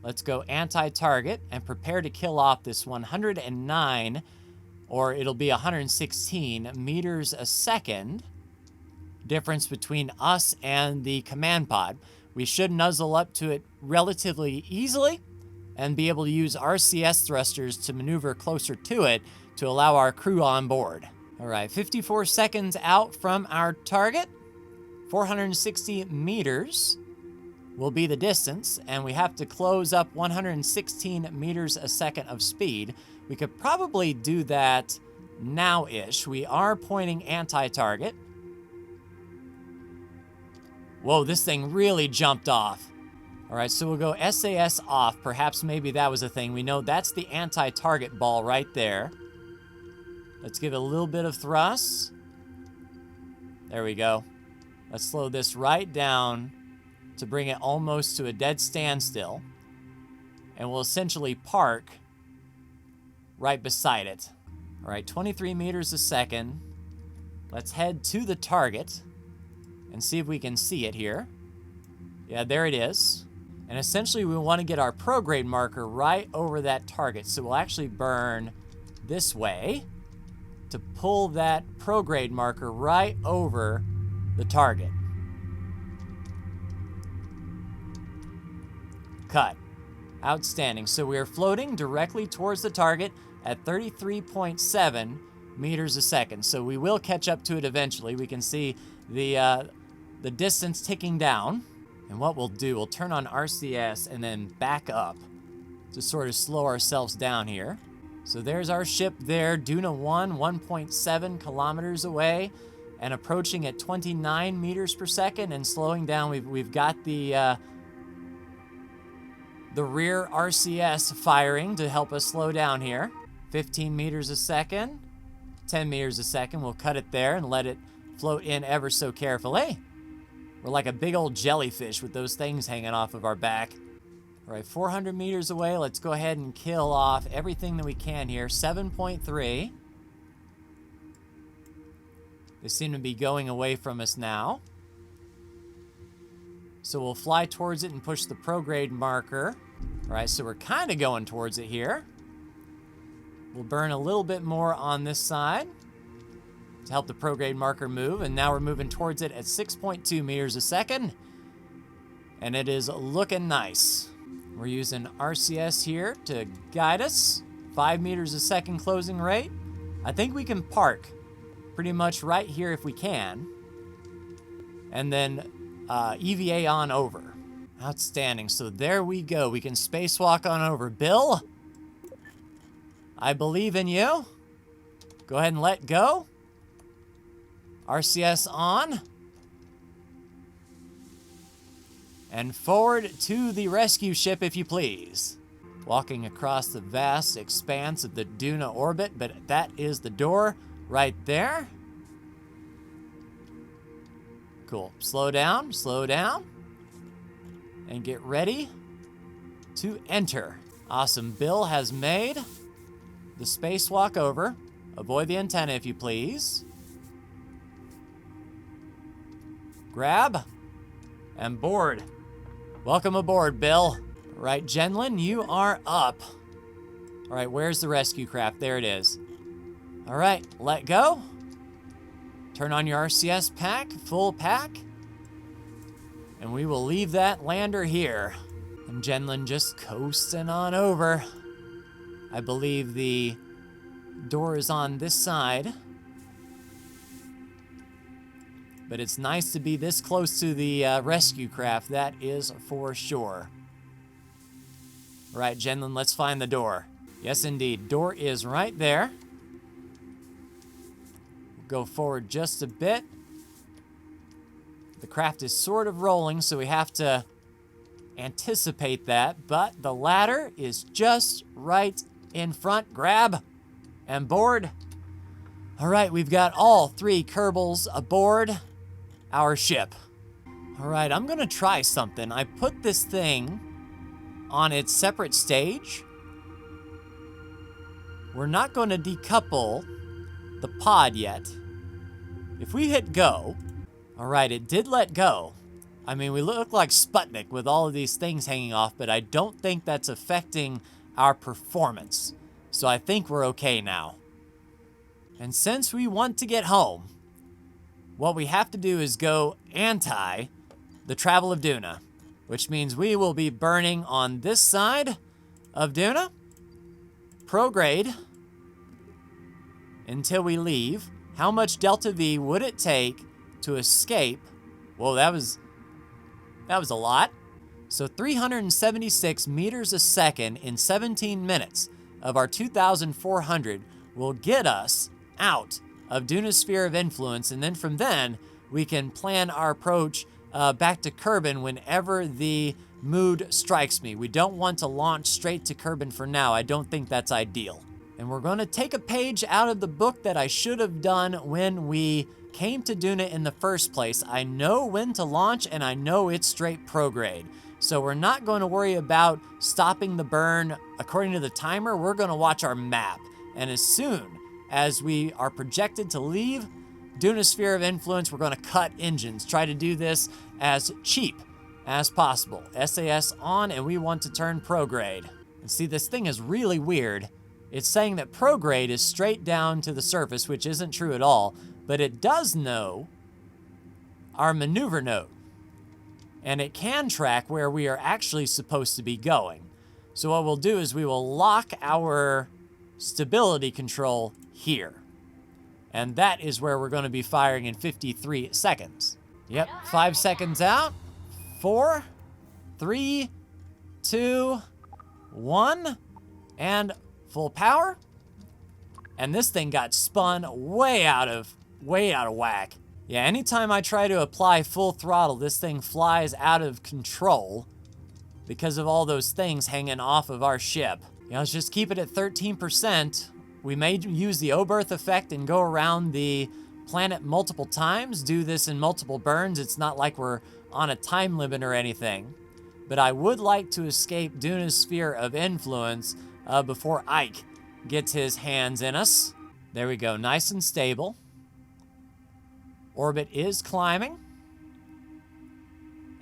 Let's go anti-target and prepare to kill off this 109, or it'll be 116 meters a second difference between us and the command pod. We should nuzzle up to it relatively easily and be able to use RCS thrusters to maneuver closer to it to allow our crew on board. All right, 54 seconds out from our target. 460 meters will be the distance, and we have to close up 116 meters a second of speed. We could probably do that now-ish. We are pointing anti-target. Whoa, this thing really jumped off. All right, so we'll go SAS off. Perhaps maybe that was a thing. We know that's the anti-target ball right there. Let's give it a little bit of thrust. There we go. Let's slow this right down to bring it almost to a dead standstill. And we'll essentially park right beside it. All right, 23 meters a second. Let's head to the target and see if we can see it here. Yeah, there it is. And essentially we want to get our prograde marker right over that target. So we'll actually burn this way to pull that prograde marker right over the target. Cut. Outstanding. So we are floating directly towards the target at 33.7 meters a second. So we will catch up to it eventually. We can see the distance ticking down. And what we'll do, we'll turn on RCS and then back up to sort of slow ourselves down here. So there's our ship there, Duna 1, 1.7 kilometers away, and approaching at 29 meters per second and slowing down. We've got the rear RCS firing to help us slow down here. 15 meters a second, 10 meters a second. We'll cut it there and let it float in ever so carefully. We're like a big old jellyfish with those things hanging off of our back. All right, 400 meters away. Let's go ahead and kill off everything that we can here. 7.3. They seem to be going away from us now. So we'll fly towards it and push the prograde marker. All right, so we're kind of going towards it here. We'll burn a little bit more on this side to help the prograde marker move, and now we're moving towards it at 6.2 meters a second, and it is looking nice. We're using RCS here to guide us. 5 meters a second closing rate. I think we can park pretty much right here if we can, and then EVA on over. Outstanding. So there we go. We can spacewalk on over. Bill, I believe in you. Go ahead and let go. RCS on. And forward to the rescue ship, if you please. Walking across the vast expanse of the Duna orbit, but that is the door right there. Cool. Slow down, and get ready to enter. Awesome. Bill has made the spacewalk over. Avoid the antenna, if you please. Grab and board. Welcome aboard, Bill. All right, Jenlin, you are up. All right, where's the rescue craft? There it is. All right, let go. Turn on your RCS pack, full pack. And we will leave that lander here. And Jenlin just coasting on over. I believe the door is on this side. But it's nice to be this close to the rescue craft, that is for sure. All right, Jenlin, let's find the door. Yes, indeed. Door is right there. We'll go forward just a bit. The craft is sort of rolling, so we have to anticipate that, but the ladder is just right in front. Grab and board. All right, we've got all 3 Kerbals aboard our ship. All right, I'm gonna try something. I put this thing on its separate stage. We're not going to decouple the pod yet. If we hit go, all right, it did let go. I mean, we look like Sputnik with all of these things hanging off, but I don't think that's affecting our performance. So I think we're okay now. And since we want to get home, what we have to do is go anti the travel of Duna, which means we will be burning on this side of Duna, prograde, until we leave. How much delta V would it take to escape? Whoa, that was a lot. So 376 meters a second in 17 minutes of our 2,400 will get us out of Duna's sphere of influence, and then from then we can plan our approach back to Kerbin whenever the mood strikes me. We don't want to launch straight to Kerbin for now. I don't think that's ideal. And we're going to take a page out of the book that I should have done when we came to Duna in the first place. I know when to launch, and I know it's straight prograde. So we're not going to worry about stopping the burn according to the timer. We're going to watch our map. And as soon as we are projected to leave Duna's sphere of influence, we're going to cut engines. Try to do this as cheap as possible. SAS on, and we want to turn prograde. And see, this thing is really weird. It's saying that prograde is straight down to the surface, which isn't true at all, but it does know our maneuver node. And it can track where we are actually supposed to be going. So what we'll do is we will lock our stability control here. And that is where we're going to be firing in 53 seconds. Yep, 5 seconds out. 4, 3, 2, 1, and full power. And this thing got spun way out of whack. Yeah, anytime I try to apply full throttle, this thing flies out of control because of all those things hanging off of our ship. Yeah, let's just keep it at 13%. We may use the O-berth effect and go around the planet multiple times, do this in multiple burns. It's not like we're on a time limit or anything. But I would like to escape Duna's sphere of influence before Ike gets his hands in us. There we go, nice and stable. Orbit is climbing.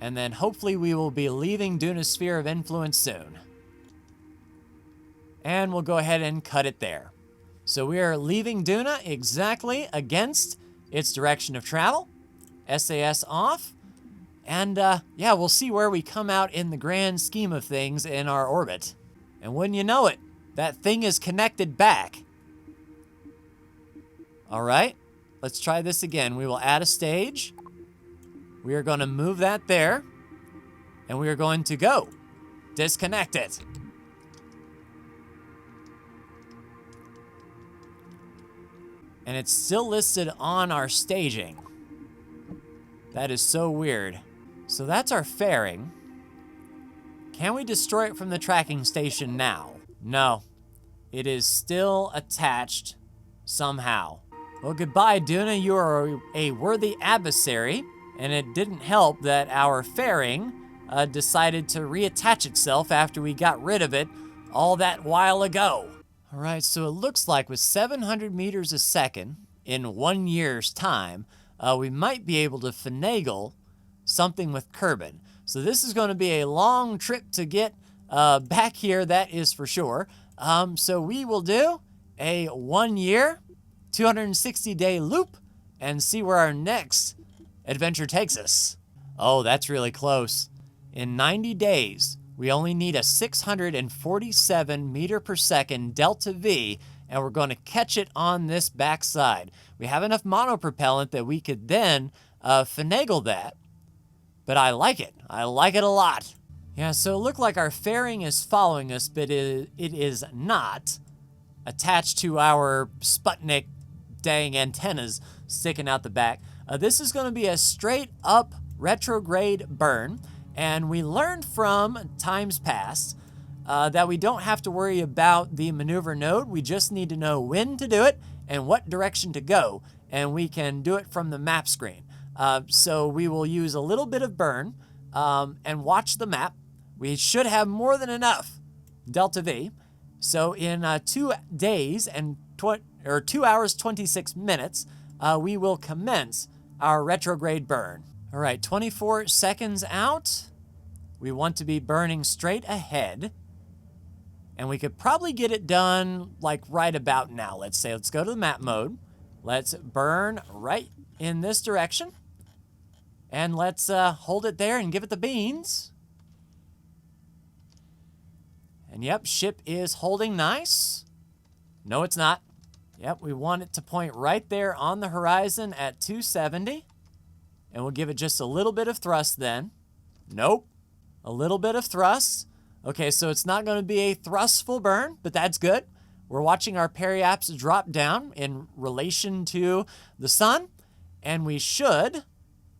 And then hopefully we will be leaving Duna's sphere of influence soon. And we'll go ahead and cut it there. So we are leaving Duna exactly against its direction of travel. SAS off. And yeah, we'll see where we come out in the grand scheme of things in our orbit. And wouldn't you know it, that thing is connected back. All right, let's try this again. We will add a stage. We are going to move that there. And we are going to go disconnect it. And it's still listed on our staging. That is so weird. So that's our fairing. Can we destroy it from the tracking station now? No. It is still attached somehow. Well, goodbye, Duna. You are a worthy adversary. And it didn't help that our fairing decided to reattach itself after we got rid of it all that while ago. All right, so it looks like with 700 meters a second in 1 year's time, we might be able to finagle something with Kerbal. So this is going to be a long trip to get back here, that is for sure. So we will do a 1 year, 260-day loop and see where our next adventure takes us. Oh, that's really close. In 90 days, we only need a 647 meter per second delta V, and we're going to catch it on this backside. We have enough monopropellant that we could then finagle that, but I like it. I like it a lot. Yeah, so it looked like our fairing is following us, but it is not attached to our Sputnik dang antennas sticking out the back. This is going to be a straight up retrograde burn, and we learned from times past that we don't have to worry about the maneuver node. We just need to know when to do it and what direction to go, and we can do it from the map screen. So we will use a little bit of burn and watch the map. We should have more than enough delta V. So in 2 days and 2 hours 26 minutes, we will commence our retrograde burn. All right, 24 seconds out. We want to be burning straight ahead. And we could probably get it done like right about now. Let's say, let's go to the map mode. Let's burn right in this direction. And let's hold it there and give it the beans. And yep, ship is holding nice. No, it's not. Yep, we want it to point right there on the horizon at 270. And we'll give it just a little bit of thrust then. Nope. A little bit of thrust. Okay, so it's not going to be a thrustful burn, but that's good. We're watching our periaps drop down in relation to the sun. And we should,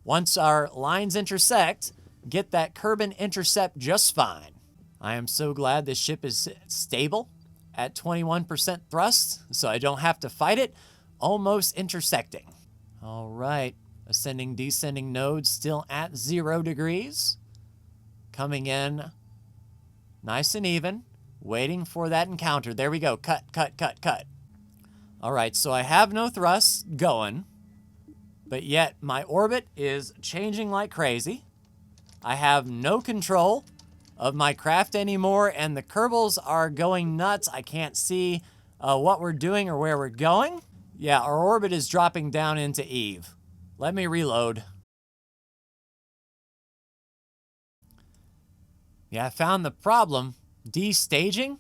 once our lines intersect, get that Kerbal intercept just fine. I am so glad this ship is stable at 21% thrust, so I don't have to fight it, almost intersecting. All right, ascending, descending nodes still at 0 degrees. Coming in nice and even, waiting for that encounter. There we go, cut, cut, cut, cut. All right, so I have no thrust going, but yet my orbit is changing like crazy. I have no control of my craft anymore, and the Kerbals are going nuts. I can't see what we're doing or where we're going. Yeah, our orbit is dropping down into Eve. Let me reload. Yeah, I found the problem. Destaging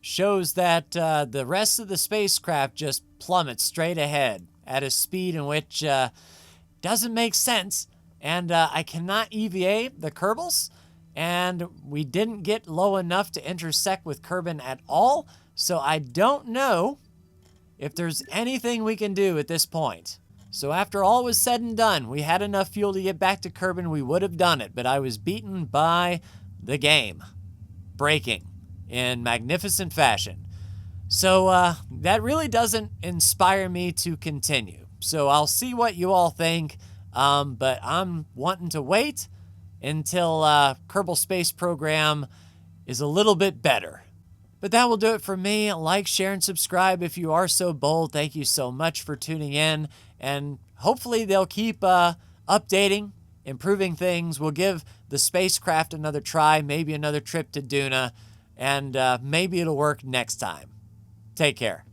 shows that the rest of the spacecraft just plummets straight ahead at a speed in which doesn't make sense. And I cannot EVA the Kerbals. and we didn't get low enough to intersect with Kerbal at all, so I don't know if there's anything we can do at this point. So after all was said and done, we had enough fuel to get back to Kerbal, we would have done it, but I was beaten by the game, breaking in magnificent fashion. So that really doesn't inspire me to continue. So I'll see what you all think, but I'm wanting to wait until Kerbal Space Program is a little bit better. But that will do it for me. Like, share, and subscribe if you are so bold. Thank you so much for tuning in, and hopefully they'll keep updating, improving things. We'll give the spacecraft another try, maybe another trip to Duna, and maybe it'll work next time. Take care.